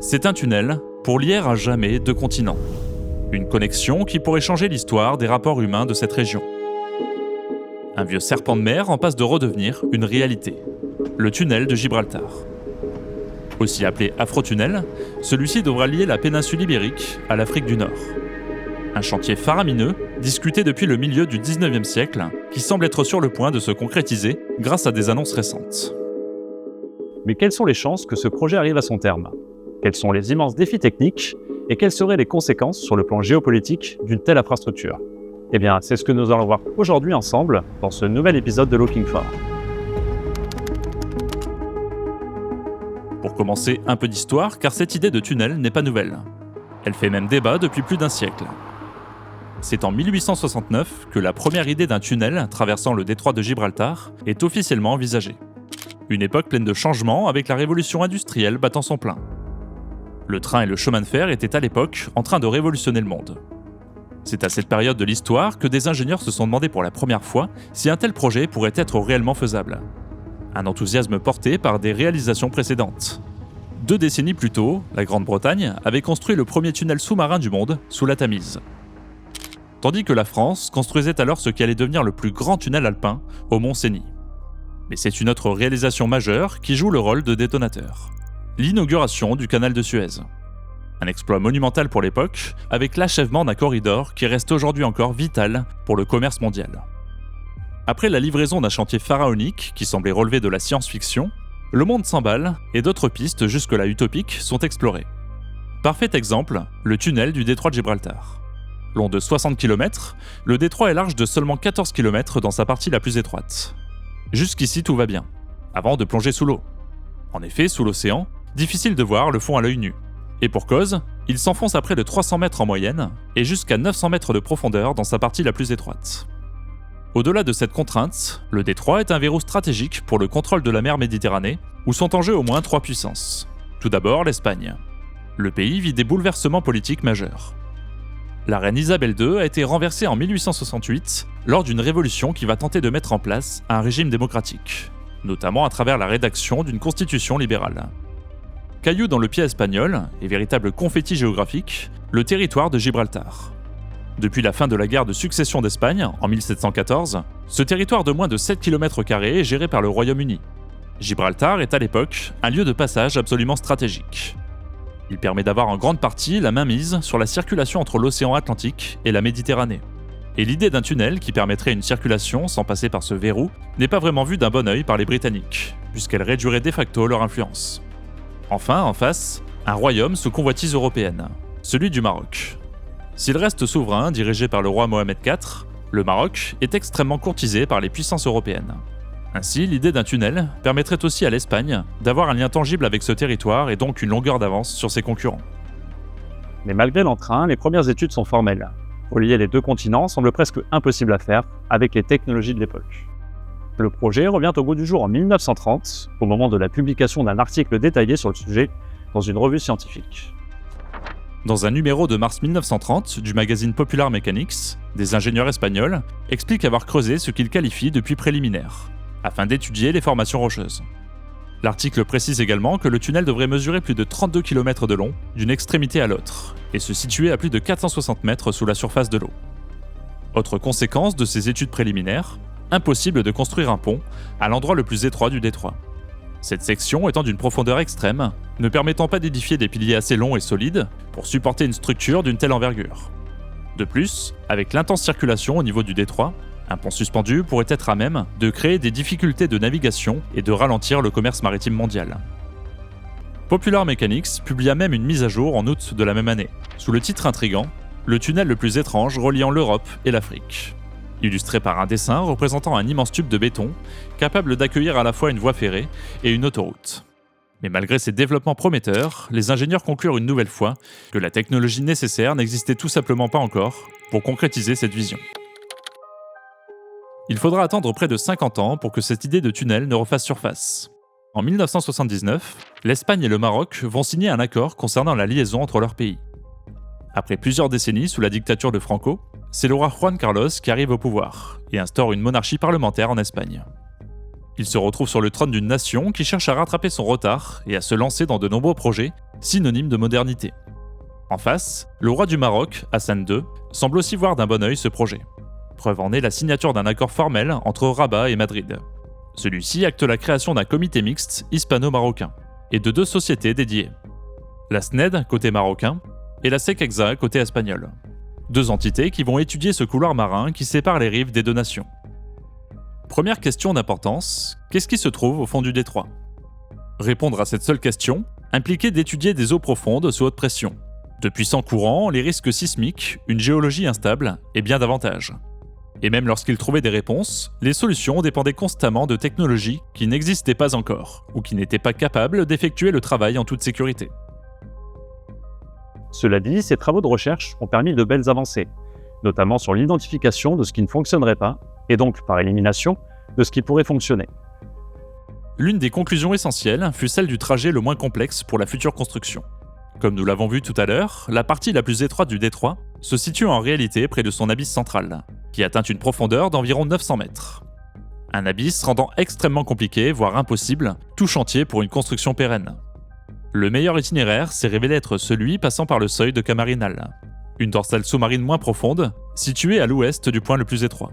C'est un tunnel pour lier à jamais deux continents. Une connexion qui pourrait changer l'histoire des rapports humains de cette région. Un vieux serpent de mer en passe de redevenir une réalité. Le tunnel de Gibraltar. Aussi appelé Afrotunnel, celui-ci devra lier la péninsule ibérique à l'Afrique du Nord. Un chantier faramineux, discuté depuis le milieu du 19e siècle, qui semble être sur le point de se concrétiser grâce à des annonces récentes. Mais quelles sont les chances que ce projet arrive à son terme ? Quels sont les immenses défis techniques et quelles seraient les conséquences sur le plan géopolitique d'une telle infrastructure ? Eh bien, c'est ce que nous allons voir aujourd'hui ensemble dans ce nouvel épisode de Looking For. Pour commencer, un peu d'histoire, car cette idée de tunnel n'est pas nouvelle. Elle fait même débat depuis plus d'un siècle. C'est en 1869 que la première idée d'un tunnel traversant le détroit de Gibraltar est officiellement envisagée. Une époque pleine de changements avec la révolution industrielle battant son plein. Le train et le chemin de fer étaient à l'époque en train de révolutionner le monde. C'est à cette période de l'histoire que des ingénieurs se sont demandé pour la première fois si un tel projet pourrait être réellement faisable. Un enthousiasme porté par des réalisations précédentes. 2 décennies plus tôt, la Grande-Bretagne avait construit le premier tunnel sous-marin du monde sous la Tamise. Tandis que la France construisait alors ce qui allait devenir le plus grand tunnel alpin, au Mont Cenis. Mais c'est une autre réalisation majeure qui joue le rôle de détonateur. L'inauguration du canal de Suez. Un exploit monumental pour l'époque, avec l'achèvement d'un corridor qui reste aujourd'hui encore vital pour le commerce mondial. Après la livraison d'un chantier pharaonique qui semblait relever de la science-fiction, le monde s'emballe et d'autres pistes jusque-là utopiques sont explorées. Parfait exemple, le tunnel du détroit de Gibraltar. Long de 60 km, le détroit est large de seulement 14 km dans sa partie la plus étroite. Jusqu'ici tout va bien, avant de plonger sous l'eau. En effet, sous l'océan, difficile de voir le fond à l'œil nu. Et pour cause, il s'enfonce à près de 300 mètres en moyenne et jusqu'à 900 mètres de profondeur dans sa partie la plus étroite. Au-delà de cette contrainte, le détroit est un verrou stratégique pour le contrôle de la mer Méditerranée, où sont en jeu au moins 3 puissances. Tout d'abord, l'Espagne. Le pays vit des bouleversements politiques majeurs. La reine Isabelle II a été renversée en 1868 lors d'une révolution qui va tenter de mettre en place un régime démocratique, notamment à travers la rédaction d'une constitution libérale. Caillou dans le pied espagnol, et véritable confetti géographique, le territoire de Gibraltar. Depuis la fin de la guerre de succession d'Espagne, en 1714, ce territoire de moins de 7 km² est géré par le Royaume-Uni. Gibraltar est à l'époque un lieu de passage absolument stratégique. Il permet d'avoir en grande partie la mainmise sur la circulation entre l'océan Atlantique et la Méditerranée. Et l'idée d'un tunnel qui permettrait une circulation sans passer par ce verrou n'est pas vraiment vue d'un bon œil par les Britanniques, puisqu'elle réduirait de facto leur influence. Enfin, en face, un royaume sous convoitise européenne, celui du Maroc. S'il reste souverain, dirigé par le roi Mohamed IV, le Maroc est extrêmement courtisé par les puissances européennes. Ainsi, l'idée d'un tunnel permettrait aussi à l'Espagne d'avoir un lien tangible avec ce territoire et donc une longueur d'avance sur ses concurrents. Mais malgré l'entrain, les premières études sont formelles. Relier les deux continents semble presque impossible à faire avec les technologies de l'époque. Le projet revient au goût du jour en 1930, au moment de la publication d'un article détaillé sur le sujet dans une revue scientifique. Dans un numéro de mars 1930 du magazine Popular Mechanics, des ingénieurs espagnols expliquent avoir creusé ce qu'ils qualifient de puits préliminaire, afin d'étudier les formations rocheuses. L'article précise également que le tunnel devrait mesurer plus de 32 km de long d'une extrémité à l'autre, et se situer à plus de 460 mètres sous la surface de l'eau. Autre conséquence de ces études préliminaires, impossible de construire un pont à l'endroit le plus étroit du détroit. Cette section étant d'une profondeur extrême, ne permettant pas d'édifier des piliers assez longs et solides pour supporter une structure d'une telle envergure. De plus, avec l'intense circulation au niveau du détroit, un pont suspendu pourrait être à même de créer des difficultés de navigation et de ralentir le commerce maritime mondial. Popular Mechanics publia même une mise à jour en août de la même année, sous le titre intrigant « Le tunnel le plus étrange reliant l'Europe et l'Afrique », illustré par un dessin représentant un immense tube de béton, capable d'accueillir à la fois une voie ferrée et une autoroute. Mais malgré ces développements prometteurs, les ingénieurs conclurent une nouvelle fois que la technologie nécessaire n'existait tout simplement pas encore pour concrétiser cette vision. Il faudra attendre près de 50 ans pour que cette idée de tunnel ne refasse surface. En 1979, l'Espagne et le Maroc vont signer un accord concernant la liaison entre leurs pays. Après plusieurs décennies sous la dictature de Franco, c'est le roi Juan Carlos qui arrive au pouvoir et instaure une monarchie parlementaire en Espagne. Il se retrouve sur le trône d'une nation qui cherche à rattraper son retard et à se lancer dans de nombreux projets, synonymes de modernité. En face, le roi du Maroc, Hassan II, semble aussi voir d'un bon œil ce projet. Preuve en est la signature d'un accord formel entre Rabat et Madrid. Celui-ci acte la création d'un comité mixte hispano-marocain et de 2 sociétés dédiées. La SNED, côté marocain, et la SECEXA, côté espagnol. 2 entités qui vont étudier ce couloir marin qui sépare les rives des 2 nations. Première question d'importance, qu'est-ce qui se trouve au fond du détroit ? Répondre à cette seule question impliquait d'étudier des eaux profondes sous haute pression, de puissants courants, les risques sismiques, une géologie instable et bien davantage. Et même lorsqu'ils trouvaient des réponses, les solutions dépendaient constamment de technologies qui n'existaient pas encore ou qui n'étaient pas capables d'effectuer le travail en toute sécurité. Cela dit, ces travaux de recherche ont permis de belles avancées, notamment sur l'identification de ce qui ne fonctionnerait pas, et donc, par élimination, de ce qui pourrait fonctionner. L'une des conclusions essentielles fut celle du trajet le moins complexe pour la future construction. Comme nous l'avons vu tout à l'heure, la partie la plus étroite du détroit se situe en réalité près de son abysse central, qui atteint une profondeur d'environ 900 mètres. Un abysse rendant extrêmement compliqué, voire impossible, tout chantier pour une construction pérenne. Le meilleur itinéraire s'est révélé être celui passant par le seuil de Camarinal, une dorsale sous-marine moins profonde, située à l'ouest du point le plus étroit.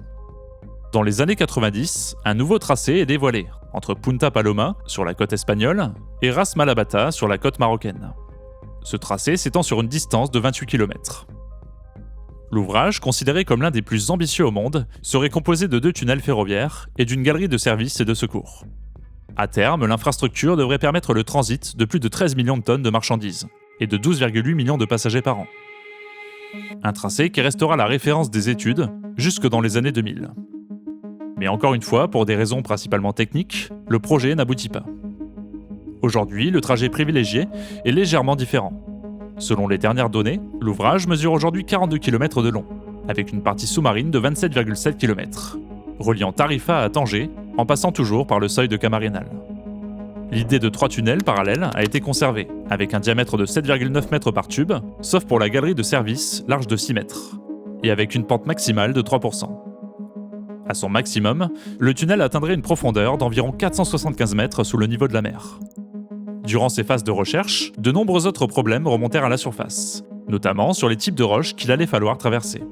Dans les années 90, un nouveau tracé est dévoilé, entre Punta Paloma, sur la côte espagnole, et Ras Malabata, sur la côte marocaine. Ce tracé s'étend sur une distance de 28 km. L'ouvrage, considéré comme l'un des plus ambitieux au monde, serait composé de 2 tunnels ferroviaires et d'une galerie de services et de secours. À terme, l'infrastructure devrait permettre le transit de plus de 13 millions de tonnes de marchandises et de 12,8 millions de passagers par an. Un tracé qui restera la référence des études jusque dans les années 2000. Mais encore une fois, pour des raisons principalement techniques, le projet n'aboutit pas. Aujourd'hui, le trajet privilégié est légèrement différent. Selon les dernières données, l'ouvrage mesure aujourd'hui 42 km de long, avec une partie sous-marine de 27,7 km, reliant Tarifa à Tanger, en passant toujours par le seuil de Camarinal. L'idée de 3 tunnels parallèles a été conservée, avec un diamètre de 7,9 mètres par tube, sauf pour la galerie de service large de 6 mètres, et avec une pente maximale de 3%. À son maximum, le tunnel atteindrait une profondeur d'environ 475 mètres sous le niveau de la mer. Durant ces phases de recherche, de nombreux autres problèmes remontèrent à la surface, notamment sur les types de roches qu'il allait falloir traverser.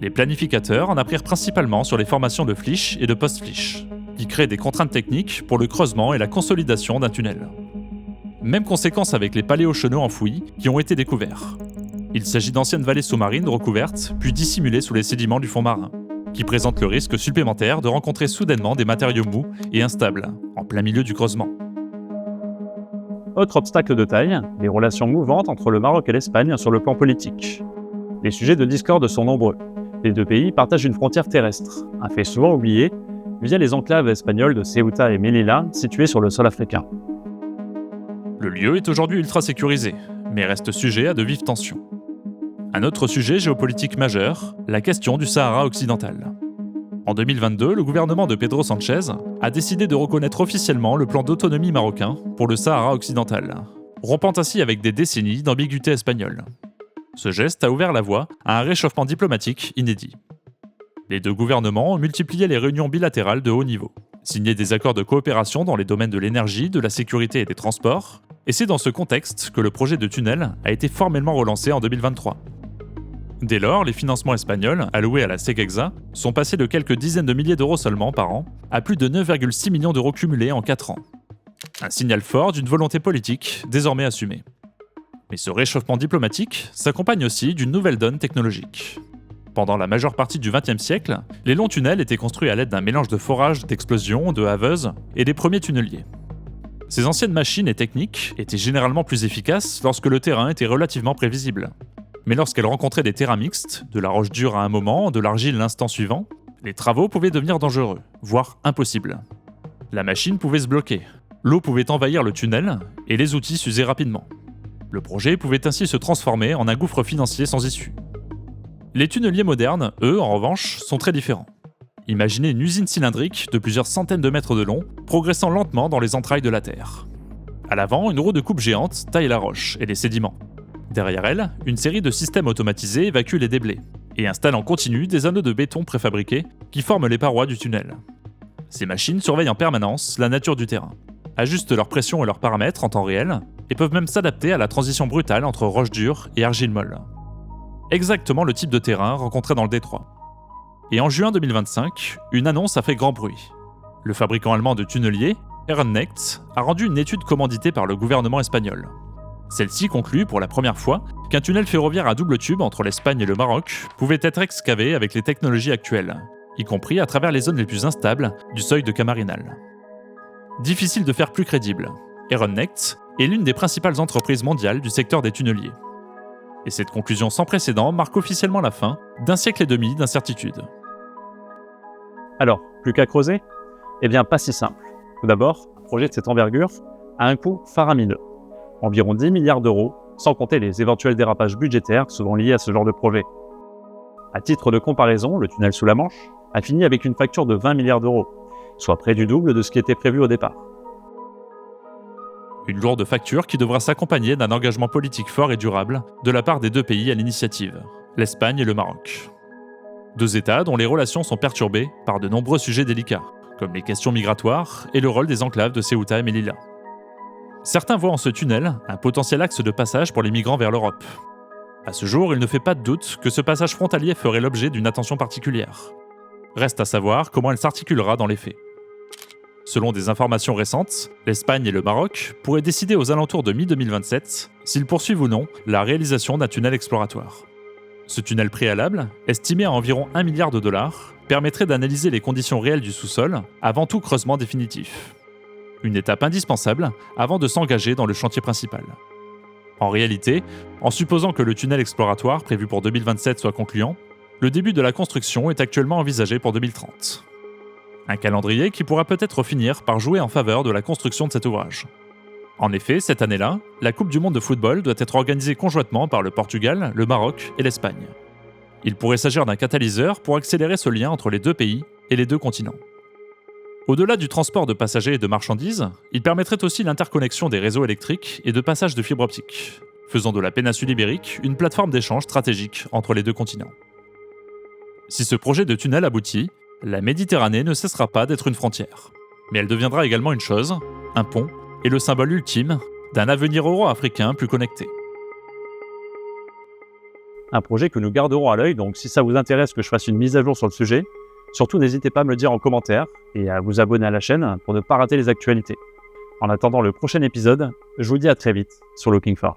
Les planificateurs en apprirent principalement sur les formations de flysch et de post-flysch, qui créent des contraintes techniques pour le creusement et la consolidation d'un tunnel. Même conséquence avec les paléochenaux enfouis qui ont été découverts. Il s'agit d'anciennes vallées sous-marines recouvertes puis dissimulées sous les sédiments du fond marin, qui présentent le risque supplémentaire de rencontrer soudainement des matériaux mous et instables, en plein milieu du creusement. Autre obstacle de taille, les relations mouvantes entre le Maroc et l'Espagne sur le plan politique. Les sujets de discorde sont nombreux. Les 2 pays partagent une frontière terrestre, un fait souvent oublié, via les enclaves espagnoles de Ceuta et Melilla, situées sur le sol africain. Le lieu est aujourd'hui ultra sécurisé, mais reste sujet à de vives tensions. Un autre sujet géopolitique majeur, la question du Sahara occidental. En 2022, le gouvernement de Pedro Sánchez a décidé de reconnaître officiellement le plan d'autonomie marocain pour le Sahara occidental, rompant ainsi avec des décennies d'ambiguïté espagnole. Ce geste a ouvert la voie à un réchauffement diplomatique inédit. Les 2 gouvernements ont multiplié les réunions bilatérales de haut niveau, signé des accords de coopération dans les domaines de l'énergie, de la sécurité et des transports, et c'est dans ce contexte que le projet de tunnel a été formellement relancé en 2023. Dès lors, les financements espagnols alloués à la SECEXA sont passés de quelques dizaines de milliers d'euros seulement par an à plus de 9,6 millions d'euros cumulés en 4 ans. Un signal fort d'une volonté politique désormais assumée. Mais ce réchauffement diplomatique s'accompagne aussi d'une nouvelle donne technologique. Pendant la majeure partie du XXe siècle, les longs tunnels étaient construits à l'aide d'un mélange de forages, d'explosions, de haveuses et des premiers tunneliers. Ces anciennes machines et techniques étaient généralement plus efficaces lorsque le terrain était relativement prévisible. Mais lorsqu'elles rencontraient des terrains mixtes, de la roche dure à un moment, de l'argile l'instant suivant, les travaux pouvaient devenir dangereux, voire impossibles. La machine pouvait se bloquer, l'eau pouvait envahir le tunnel et les outils s'usaient rapidement. Le projet pouvait ainsi se transformer en un gouffre financier sans issue. Les tunneliers modernes, eux, en revanche, sont très différents. Imaginez une usine cylindrique de plusieurs centaines de mètres de long, progressant lentement dans les entrailles de la Terre. À l'avant, une roue de coupe géante taille la roche et les sédiments. Derrière elle, une série de systèmes automatisés évacue les déblais et installe en continu des anneaux de béton préfabriqués qui forment les parois du tunnel. Ces machines surveillent en permanence la nature du terrain, ajustent leur pression et leurs paramètres en temps réel, et peuvent même s'adapter à la transition brutale entre roche dure et argile molle. Exactement le type de terrain rencontré dans le détroit. Et en juin 2025, une annonce a fait grand bruit. Le fabricant allemand de tunneliers, Ehrenknecht, a rendu une étude commanditée par le gouvernement espagnol. Celle-ci conclut pour la première fois qu'un tunnel ferroviaire à double tube entre l'Espagne et le Maroc pouvait être excavé avec les technologies actuelles, y compris à travers les zones les plus instables du seuil de Camarinal. Difficile de faire plus crédible, Ehrenknecht est l'une des principales entreprises mondiales du secteur des tunneliers. Et cette conclusion sans précédent marque officiellement la fin d'un siècle et demi d'incertitude. Alors, plus qu'à creuser ? Eh bien, pas si simple. Tout d'abord, un projet de cette envergure a un coût faramineux. Environ 10 milliards d'euros, sans compter les éventuels dérapages budgétaires souvent liés à ce genre de projet. À titre de comparaison, le tunnel sous la Manche a fini avec une facture de 20 milliards d'euros, soit près du double de ce qui était prévu au départ. Une lourde facture qui devra s'accompagner d'un engagement politique fort et durable de la part des deux pays à l'initiative, l'Espagne et le Maroc. Deux États dont les relations sont perturbées par de nombreux sujets délicats, comme les questions migratoires et le rôle des enclaves de Ceuta et Melilla. Certains voient en ce tunnel un potentiel axe de passage pour les migrants vers l'Europe. À ce jour, il ne fait pas de doute que ce passage frontalier ferait l'objet d'une attention particulière. Reste à savoir comment elle s'articulera dans les faits. Selon des informations récentes, l'Espagne et le Maroc pourraient décider aux alentours de mi-2027 s'ils poursuivent ou non la réalisation d'un tunnel exploratoire. Ce tunnel préalable, estimé à environ 1 milliard de dollars, permettrait d'analyser les conditions réelles du sous-sol avant tout creusement définitif. Une étape indispensable avant de s'engager dans le chantier principal. En réalité, en supposant que le tunnel exploratoire prévu pour 2027 soit concluant, le début de la construction est actuellement envisagé pour 2030. Un calendrier qui pourra peut-être finir par jouer en faveur de la construction de cet ouvrage. En effet, cette année-là, la Coupe du monde de football doit être organisée conjointement par le Portugal, le Maroc et l'Espagne. Il pourrait s'agir d'un catalyseur pour accélérer ce lien entre les deux pays et les deux continents. Au-delà du transport de passagers et de marchandises, il permettrait aussi l'interconnexion des réseaux électriques et de passage de fibres optiques, faisant de la péninsule ibérique une plateforme d'échange stratégique entre les deux continents. Si ce projet de tunnel aboutit, la Méditerranée ne cessera pas d'être une frontière. Mais elle deviendra également une chose, un pont, et le symbole ultime d'un avenir euro-africain plus connecté. Un projet que nous garderons à l'œil, donc si ça vous intéresse que je fasse une mise à jour sur le sujet, surtout n'hésitez pas à me le dire en commentaire et à vous abonner à la chaîne pour ne pas rater les actualités. En attendant le prochain épisode, je vous dis à très vite sur Looking For.